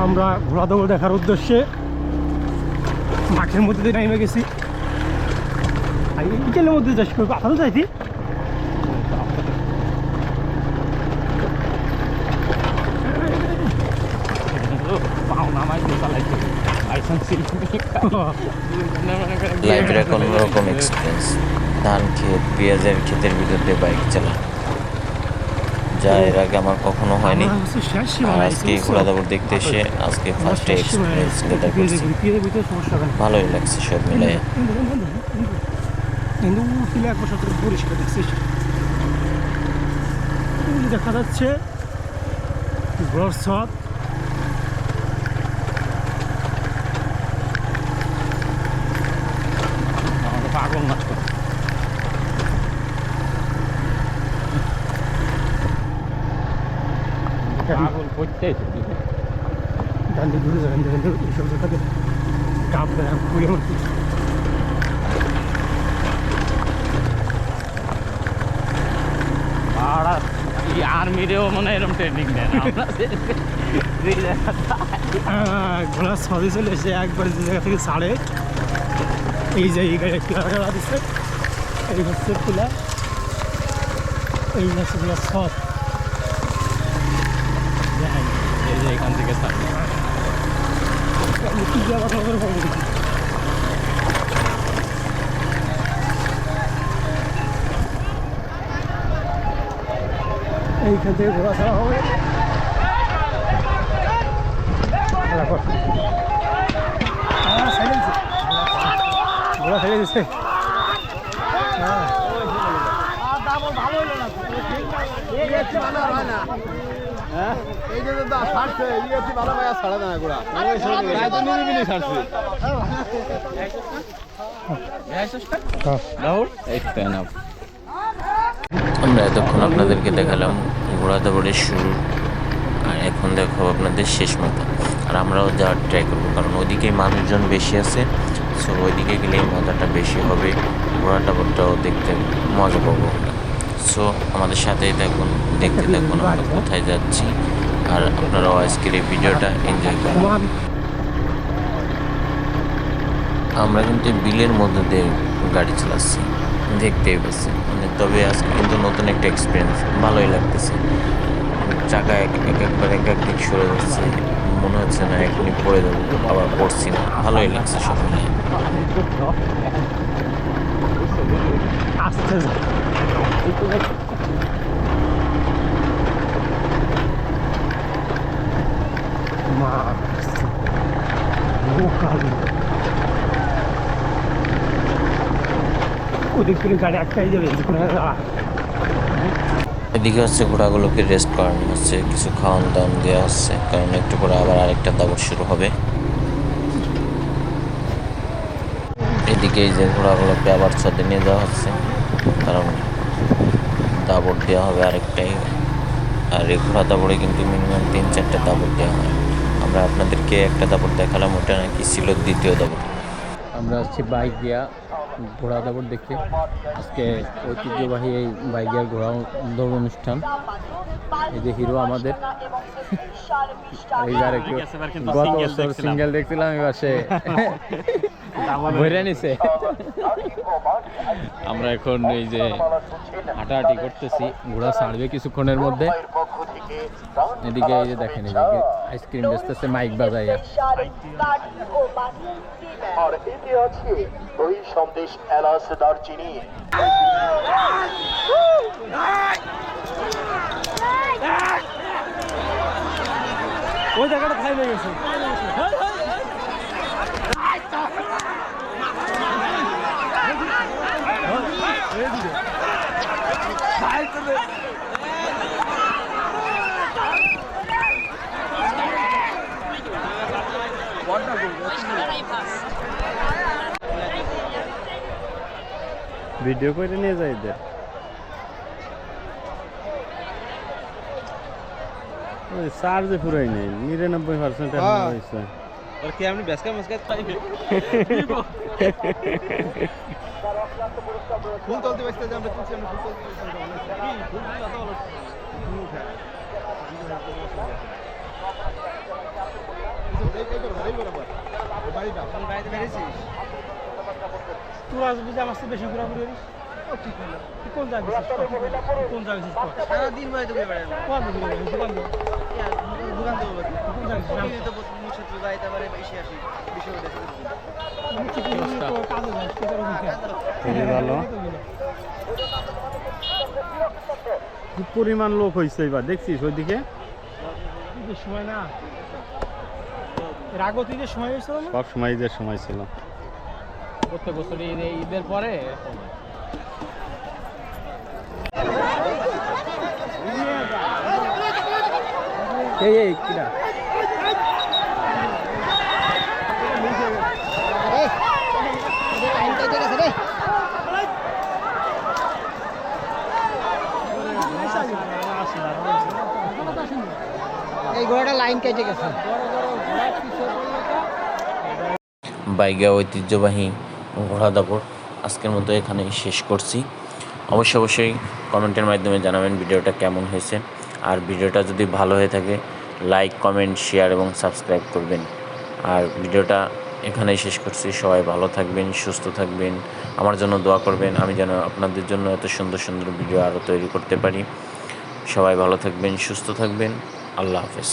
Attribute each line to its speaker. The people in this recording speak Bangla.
Speaker 1: আমরা ঘোড়া দৌড় দেখার উদ্দেশ্যে মাঠের মধ্যে দিয়ে নেমে গেছি। বিকেলের মধ্যে যাস করবো আঠারো যাইতি
Speaker 2: লাইফের এক অন্যরকম এক্সপিরিয়েন্স। ধান ক্ষেত, পেঁয়াজের ক্ষেতের ভিতর দিয়ে বাইক চালা, যা এর আগে আমার কখনো হয়নি। আর আজকে ঘোড়া দাবড় দেখতে এসে আজকে ফার্স্ট এক্সপিরিয়েন্স গেদার করছি। ভালোই লাগছে সব মিলাই।
Speaker 1: দেখা যাচ্ছে ঘোড়ার ছট। পাগল নাচ করে পাগল করতে ডান্ডি ঘুরে যাবেন এইসব জায়গাতে কাপ দেয় ঘুরে মধ্যে আর্মিরেও মনে হয় এরকম ট্রেনিং দেয় না। ঘোড়া সবই চলে এসে একবার যে জায়গা থেকে ছাড়ে এই জায়গায় খোলা দিচ্ছে। এই হচ্ছে খোলা, এই হচ্ছে খোলা সব এই যে এখান থেকে ছাড়বে। এইখান থেকে ঘোরা ছাড়া হবে। ঘোরা ছেড়ে দিচ্ছে।
Speaker 2: আমরা এতক্ষণ আপনাদেরকে দেখালাম ঘোড়া দৌড়ের শুরু, আর এখন দেখো আপনাদের শেষ মতো। আর আমরাও যাওয়ার ট্রাই করবো, কারণ ওইদিকে মানুষজন বেশি আছে। সো ওইদিকে গেলে মজাটা বেশি হবে, ঘোড়া দৌড়টাও দেখতে মজা পাবো। সো আমাদের সাথেই দেখুন, দেখতে দেখুন আমরা কোথায় যাচ্ছি, আর আপনারাও আজকের এই ভিডিওটা এনজয় করুন। আমরা কিন্তু বিলের মধ্যে দিয়ে গাড়ি চালাচ্ছি, দেখতেই পাচ্ছি। তবে আজকে কিন্তু নতুন একটা এক্সপিরিয়েন্স, ভালোই লাগতেছে। চাকা একবার এক দিক সরে যাচ্ছে, মনে হচ্ছে না এখনই পড়ে যাবো, আবার পড়ছি না। ভালোই লাগছে সব মিলিয়ে।
Speaker 1: ওদিক থেকে গাড়ি একটাই যাবে।
Speaker 2: এদিকে হচ্ছে ঘোড়াগুলোকে রেস্ট করানো হচ্ছে, কিছু খাওয়ান দাওয়ান দেওয়া হচ্ছে, কারণ একটু করে আবার আরেকটা দাবড় শুরু হবে। এদিকে এই যে ঘোড়াগুলোকে আবার ছাদে নিয়ে যাওয়া হচ্ছে, কারণ দাবড় দেওয়া হবে আরেকটাই। আর এই ঘোড়া দাবড়ে কিন্তু মিনিমাম 3-4টা দাবড় দেওয়া হয়। আমরা আপনাদেরকে একটা দাবড় দেখালাম, ওটা নাকি ছিল দ্বিতীয় দাবড়।
Speaker 3: আমরা আসছি বাইক দিয়া ঘোড়া দাবড় দেখতে। আজকে ঐতিহ্যবাহী এই বাইকের ঘোড়া দৌড় অনুষ্ঠান। এই যে হিরো আমাদের, এইবার একটু গত বছর সিঙ্গেল দেখছিলাম, এবার সে ভরে নিছে। আমরা এখন এই যে হাঁটাহাঁটি করতেছি, ঘোড়া ছাড়বে কিছুক্ষণের মধ্যে। এদিকে এই যে দেখেন, এদিকে আইসক্রিম বেচতেছে মাইক বাজাইয়া।
Speaker 4: আর এতে আছে দই সন্দেশ, এলাচ, দারচিনি।
Speaker 1: ওই জায়গাটা খাই হয়ে গেছে। ভিডিও করে নিয়ে যাই এদের। চার্জে পুরাই নেই, 99% হয়েছে।
Speaker 5: ফুল তুলতে ব্যস্ত যে আমরা তুলছি, আমরা ফুল তুলতে বাড়িটা
Speaker 6: বাড়িতে বেরিয়েছিস?
Speaker 1: তোরা যদি আমার সাথে বেশি ঘোরাঘুরি করিস ও ঠিক হলো তুই কোন জায়গায় গেছিস কোন জায়গায় গেছিস
Speaker 6: সারাদিন বাড়িতে ঘুরে বেড়ানো।
Speaker 1: কোন জায়গায় গেছিস দোকান দে
Speaker 6: দোকান দেবো বাকি।
Speaker 1: কোন জায়গায়
Speaker 6: প্রতিদিন তো মুর্শিদপুর বাড়িতে আবার এসে আসি বিষয় দেখে।
Speaker 1: কাজে যাস তোর মুখে
Speaker 3: খুবই ভালো কি পরিমাণ লোক হয়েছে এবার দেখছিস ওইদিকে
Speaker 1: ঈদের সময় না এর আগে তুই যে সময় হয়েছিল না
Speaker 3: সব সময় ঈদের সময় ছিল
Speaker 7: প্রত্যেক বছর ঈদের পরে
Speaker 3: এই কিরা
Speaker 6: এই ঘোড়াটা লাইন কেটে গেছে।
Speaker 2: বাইগা ঐতিহ্যবাহী ঘোড়া দাপড় আজকের মতো এখানেই শেষ করছি। অবশ্যই কমেন্টের মাধ্যমে জানাবেন ভিডিওটা কেমন হয়েছে। আর ভিডিওটা যদি ভালো হয়ে থাকে লাইক কমেন্ট শেয়ার এবং সাবস্ক্রাইব করবেন। আর ভিডিওটা এখানেই শেষ করছি। সবাই ভালো থাকবেন, সুস্থ থাকবেন, আমার জন্য দোয়া করবেন, আমি যেন আপনাদের জন্য এত সুন্দর সুন্দর ভিডিও আরও তৈরি করতে পারি। সবাই ভালো থাকবেন, সুস্থ থাকবেন। আল্লাহ হাফেজ।